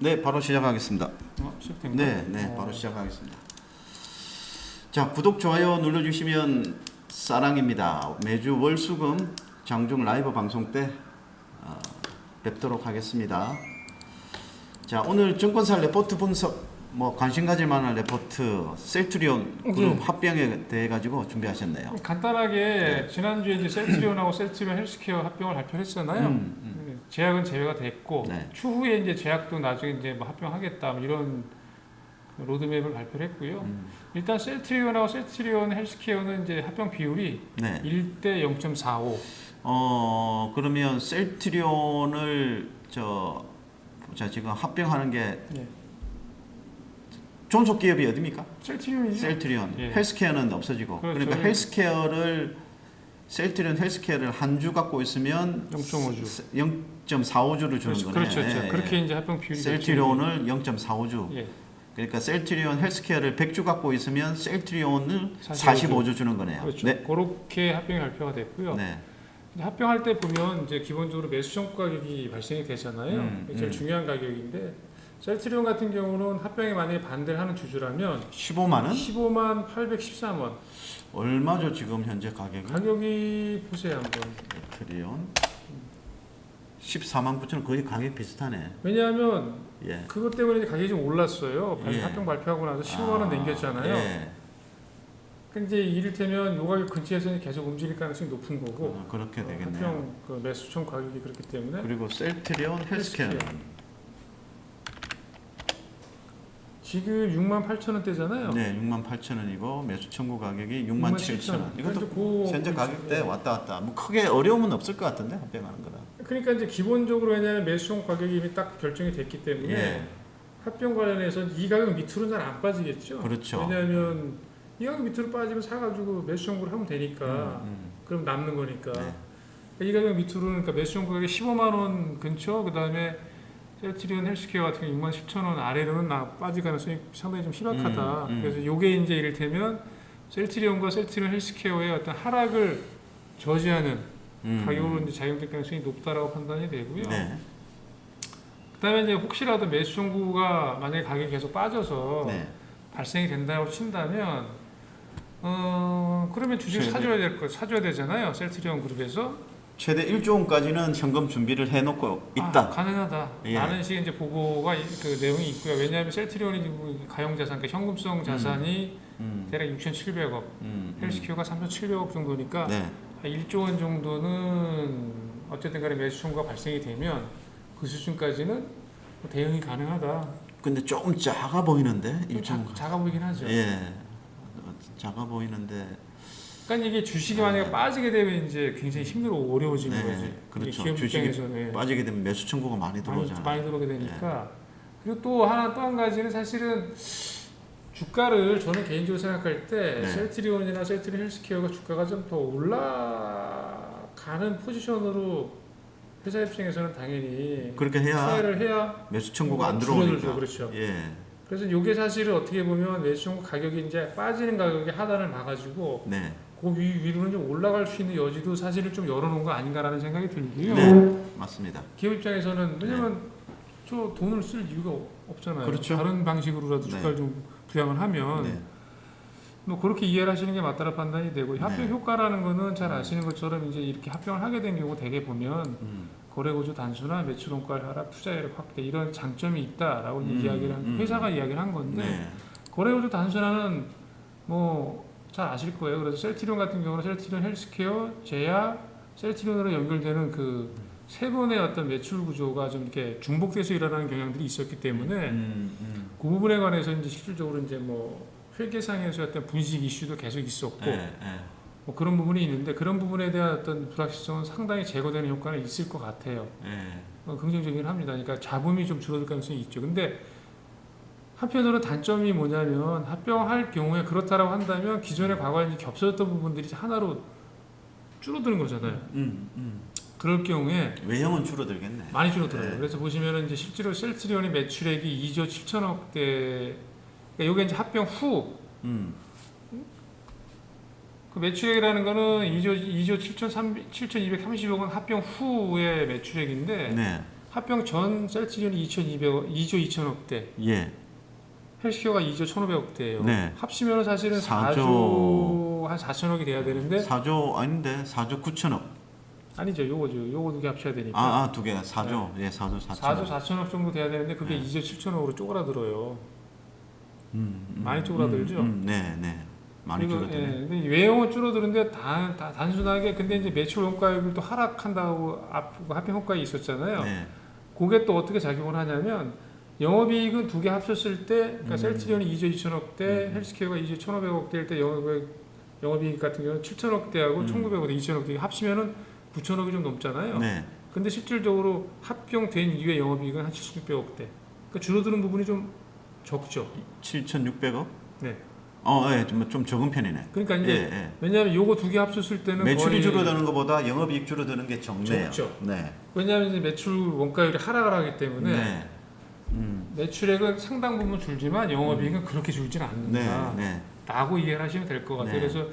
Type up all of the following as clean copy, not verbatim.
네, 바로 시작하겠습니다. 시작됩니다. 네, 바로 시작하겠습니다. 자, 구독, 좋아요 눌러주시면 사랑입니다. 매주 월수금 장중 라이브 방송 때 뵙도록 하겠습니다. 자, 오늘 증권사 레포트 분석, 관심 가질 만한 레포트, 셀트리온 그룹 합병에 대해 가지고 준비하셨네요. 간단하게 지난주에 이제 셀트리온하고 셀트리온 헬스케어 합병을 발표했잖아요. 제약은 제외가 됐고 추후에 이제 제약도 나중에 이제 합병하겠다 이런 로드맵을 발표를 했고요. 일단 셀트리온하고 셀트리온 헬스케어는 이제 합병 비율이 1대 0.45. 그러면 셀트리온을 지금 합병하는 게 존속 기업이 어디입니까? 셀트리온이죠. 셀트리온. 헬스케어는 없어지고. 그렇죠. 그러니까 셀트리온 헬스케어를 한 주 갖고 있으면 0.5주. 0.45주를 주는 거네. 그렇죠. 그렇게 이제 합병 비율이 셀트리온을 0.45주. 그러니까 셀트리온 헬스케어를 100주 갖고 있으면 셀트리온을 45주 주는 거네요. 그렇죠. 그렇게 합병이 발표가 됐고요. 합병할 때 보면 이제 기본적으로 매수 청구 가격이 발생이 되잖아요. 제일 중요한 가격인데 셀트리온 같은 경우는 합병에 만약에 반대를 하는 주주라면 15만 원? 15만 813원. 얼마죠 지금 현재 가격이? 가격이 보세요 한번. 셀트리온 14만 9천 원 거의 가격 비슷하네. 왜냐하면 그것 때문에 가격이 좀 올랐어요. 합병 발표하고 나서 15만 원 남겼잖아요. 근데 이를테면 요 가격 근처에서는 계속 움직일 가능성이 높은 거고. 그렇게 되겠네요. 합병 그 매수 청구 가격이 그렇기 때문에. 그리고 셀트리온 헬스케어는 지금 68,000원대잖아요. 네, 68,000원이고 매수 청구 가격이 67,000원. 이것도 현재 가격대 왔다 갔다. 크게 어려움은 없을 것 같은데 합병하는 거다. 그러니까 이제 기본적으로 왜냐하면 매수 청구 가격이 이미 딱 결정이 됐기 때문에 합병 관련해서 이 가격 밑으로는 잘 안 빠지겠죠. 그렇죠. 왜냐하면 이 가격 밑으로 빠지면 사가지고 매수 청구를 하면 되니까 그럼 남는 거니까. 이 가격 밑으로는 그러니까 매수 청구 가격이 15만 원 근처, 그 다음에 셀트리온 헬스케어 같은 경우 67,000원 아래로는 빠질 가능성이 상당히 좀 희박하다. 그래서 요게 이제 이를테면 셀트리온과 셀트리온 헬스케어의 어떤 하락을 저지하는 가격으로 이제 작용될 가능성이 높다라고 판단이 되고요. 그다음에 이제 혹시라도 매수 청구가 만약에 가격이 계속 빠져서 발생이 된다고 친다면 그러면 주식 사줘야 되잖아요. 셀트리온 그룹에서. 최대 1조 원까지는 현금 준비를 해놓고 있다. 가능하다. 많은 식의 이제 보고가 그 내용이 있고요. 왜냐하면 셀트리온이 가용자산, 그러니까 현금성 자산이 대략 6,700억, 헬스케어가 3,700억 정도니까 1조 원 정도는 어쨌든 간에 매수 청구가 발생이 되면 그 수준까지는 대응이 가능하다. 근데 조금 작아 보이는데? 작아 보이긴 하죠. 작아 보이는데. 그러니까 이게 주식이 만약에 빠지게 되면 이제 굉장히 힘들고 어려워지는 거지. 그렇죠. 기업 주식이 입장에서는 빠지게 되면 매수 청구가 많이 들어오잖아요. 많이 들어오게 되니까. 그리고 또 한 가지는 사실은 주가를 저는 개인적으로 생각할 때 셀트리온이나 셀트리온 헬스케어가 주가가 좀 더 올라가는 포지션으로 회사 입장에서는 당연히 그렇게 해야 매수 청구가 안 들어오니까. 그렇죠. 그래서 이게 사실은 어떻게 보면 매수 청구 가격이 이제 빠지는 가격의 하단을 봐가지고 그 위로는 좀 올라갈 수 있는 여지도 사실은 좀 열어놓은 거 아닌가라는 생각이 들고요. 맞습니다. 기업 입장에서는 왜냐면 저 돈을 쓸 이유가 없잖아요. 그렇죠. 다른 방식으로라도 주가를 좀 부양을 하면 그렇게 이해를 하시는 게 맞다라 판단이 되고 합병 효과라는 거는 잘 아시는 것처럼 이제 이렇게 합병을 하게 된 경우 대개 보면 거래구조 단순화, 매출 원가 하락, 투자율 확대 이런 장점이 있다라고 회사가 이야기를 한 건데 거래구조 단순화는 잘 아실 거예요. 그래서 셀트리온 같은 경우는 셀트리온 헬스케어, 제약, 셀트리온으로 연결되는 그 세 번의 어떤 매출 구조가 좀 이렇게 중복돼서 일어나는 경향들이 있었기 때문에 그 부분에 관해서 이제 실질적으로 이제 회계상에서 어떤 분식 이슈도 계속 있었고 그런 부분이 있는데 그런 부분에 대한 어떤 불확실성은 상당히 제거되는 효과는 있을 것 같아요. 긍정적이긴 합니다. 그러니까 잡음이 좀 줄어들 가능성이 있죠. 근데 한편으로 단점이 뭐냐면 합병할 경우에 그렇다라고 한다면 기존의 과거에 이제 겹쳐졌던 부분들이 하나로 줄어드는 거잖아요. 그럴 경우에 외형은 줄어들겠네. 많이 줄어들어요. 그래서 보시면은 이제 실제로 셀트리온의 매출액이 2조 7천억대. 그러니까 이게 이제 합병 후. 그 매출액이라는 거는 2조 7,230억 원 합병 후의 매출액인데 합병 전 셀트리온이 2조 2천억대, 예. 헬스케어가 2조 1,500억대예요. 네. 합치면 사실은 4조 4조 한 4천억이 돼야 되는데 4조 아닌데 4조 9천억. 아니죠. 요거죠. 요거 두 개 합쳐야 되니까. 두 개. 4조. 예, 4조 4천억. 4조 4천억 정도 돼야 되는데 그게 네. 2조 7천억으로 쪼그라들어요. 많이 쪼그라들죠. 네, 네. 많이 그리고, 줄어드네. 예, 근데 외형은 줄어드는데 단순하게 근데 이제 매출 원가율도 하락한다고 합병 효과가 있었잖아요. 네. 그게 또 어떻게 작용을 하냐면 영업이익은 두 개 합쳤을 때 그러니까 셀트리온이 2조 2천억대, 헬스케어가 2조 1,500억대일 때 영업이익 같은 경우는 7천억대하고 1,900억대, 2천억대 합치면은 9천억이 좀 넘잖아요. 네. 근데 실질적으로 합병된 이후에 영업이익은 한 7,600억대. 그러니까 줄어드는 부분이 좀 적죠. 7,600억? 네. 예, 좀 적은 편이네. 그러니까 이제 예, 예. 왜냐하면 요거 두 개 합쳤을 때는 매출이 거의 줄어드는 것보다 영업이익 줄어드는 게 적네요. 적죠. 네. 왜냐하면 이제 매출 원가율이 하락을 하기 때문에 네. 매출액은 상당 부분 줄지만 영업이익은 그렇게 줄지는 네. 않는다. 네. 라고 이해를 하시면 될 것 같아요. 네. 그래서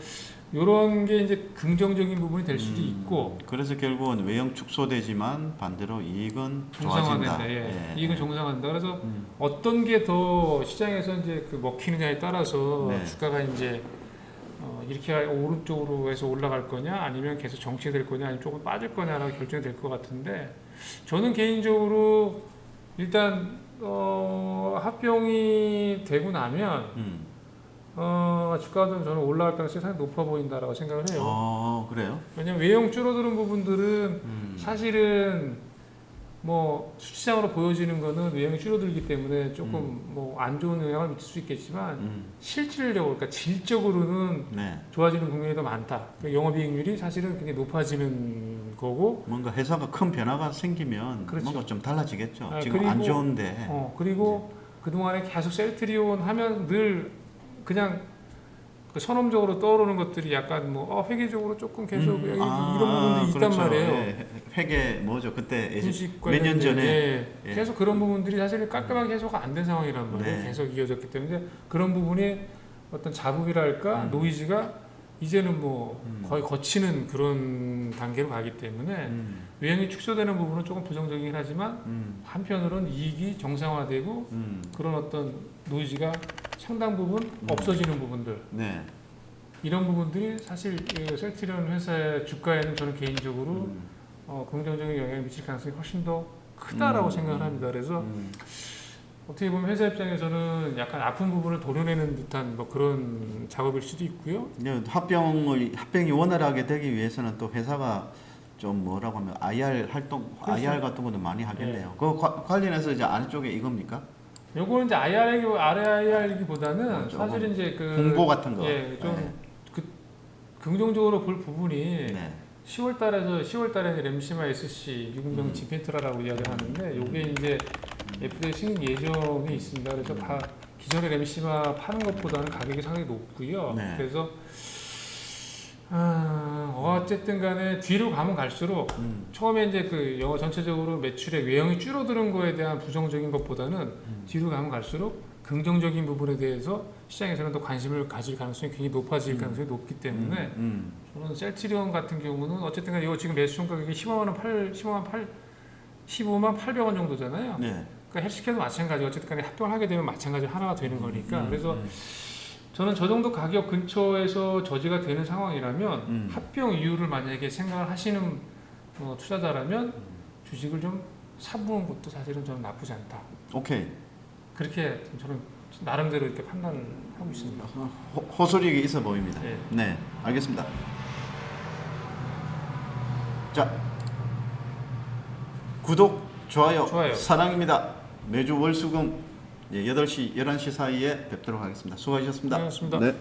이런 게 이제 긍정적인 부분이 될 수도 있고 그래서 결국은 외형 축소되지만 반대로 이익은 좋아진다. 정상화된다. 예. 예. 이익은 정상화된다. 그래서 어떤 게 더 시장에서 이제 그 먹히느냐에 따라서 네. 주가가 이제 이렇게 오른쪽으로 해서 올라갈 거냐, 아니면 계속 정체될 거냐, 아니면 조금 빠질 거냐라고 결정이 될 것 같은데, 저는 개인적으로 일단 합병이 되고 나면 주가도 저는 올라갈 가능성이 상당히 높아 보인다라고 생각을 해요. 그래요? 왜냐면 외형 줄어드는 부분들은 사실은 뭐 수치상으로 보여지는 거는 외형이 줄어들기 때문에 조금 뭐 안 좋은 영향을 미칠 수 있겠지만 실질적으로 그러니까 질적으로는 네. 좋아지는 국면이 더 많다. 그러니까 영업이익률이 사실은 굉장히 높아지는 거고. 뭔가 회사가 큰 변화가 생기면 그렇죠. 뭔가 좀 달라지겠죠. 지금 그리고, 안 좋은데. 그리고 그동안에 계속 셀트리온 하면 늘 그냥 그 선험적으로 떠오르는 것들이 약간 뭐 회계적으로 조금 계속 여기 이런 부분들이 있단 그렇죠. 말이에요. 예, 회계 뭐죠? 그때 분식 몇 년 전에 예. 계속 그런 부분들이 사실 깔끔하게 해소가 안 된 상황이란 말이에요. 네. 계속 이어졌기 때문에 그런 부분이 어떤 자부이랄까 노이즈가 이제는 뭐 거의 거치는 그런 단계로 가기 때문에 외형이 축소되는 부분은 조금 부정적이긴 하지만 한편으로는 이익이 정상화되고 그런 어떤 노이즈가 상당 부분 없어지는 부분들 네. 이런 부분들이 사실 셀트리온 회사의 주가에는 저는 개인적으로 긍정적인 영향을 미칠 가능성이 훨씬 더 크다라고 생각을 합니다. 그래서 어떻게 보면 회사 입장에서는 약간 아픈 부분을 도려내는 듯한 뭐 그런 작업일 수도 있고요. 합병이 원활하게 되기 위해서는 또 회사가 좀 뭐라고 하면 IR 활동, 그렇죠. IR 같은 것도 많이 하겠네요. 그 관련해서 이제 안쪽에 이겁니까? 요거는 이제 IR이기보다는 조금 사실 이제 그 홍보 같은 거. 좀 네. 긍정적으로 볼 부분이 네. 10월달에 램시마 SC 미국명 지펜트라라고 이야기를 하는데 요게 이제 FDA 승인 예정이 있습니다. 그래서 기존의 램시마 파는 것보다는 가격이 상당히 높고요. 네. 그래서 어쨌든 간에 뒤로 가면 갈수록 처음에 이제 그 영화 전체적으로 매출의 외형이 줄어드는 거에 대한 부정적인 것보다는 뒤로 가면 갈수록 긍정적인 부분에 대해서 시장에서는 더 관심을 가질 가능성이 굉장히 높아질 가능성이 높기 때문에 저는 셀트리온 같은 경우는 어쨌든 간에 이거 지금 매수총 가격이 15만 800원 정도잖아요. 네. 그러니까 헬스케어도 마찬가지. 어쨌든 간에 합병을 하게 되면 마찬가지로 하나가 되는 거니까. 그래서 저는 저 정도 가격 근처에서 저지가 되는 상황이라면 합병 이유를 만약에 생각을 하시는 투자자라면 주식을 좀 사보는 것도 사실은 저는 나쁘지 않다. 오케이. 그렇게 저는 나름대로 이렇게 판단을 하고 있습니다. 호소력이 있어 보입니다. 네. 네, 알겠습니다. 자, 구독, 좋아요. 사랑입니다. 매주 월수금 8시, 11시 사이에 뵙도록 하겠습니다. 수고하셨습니다. 고맙습니다. 네.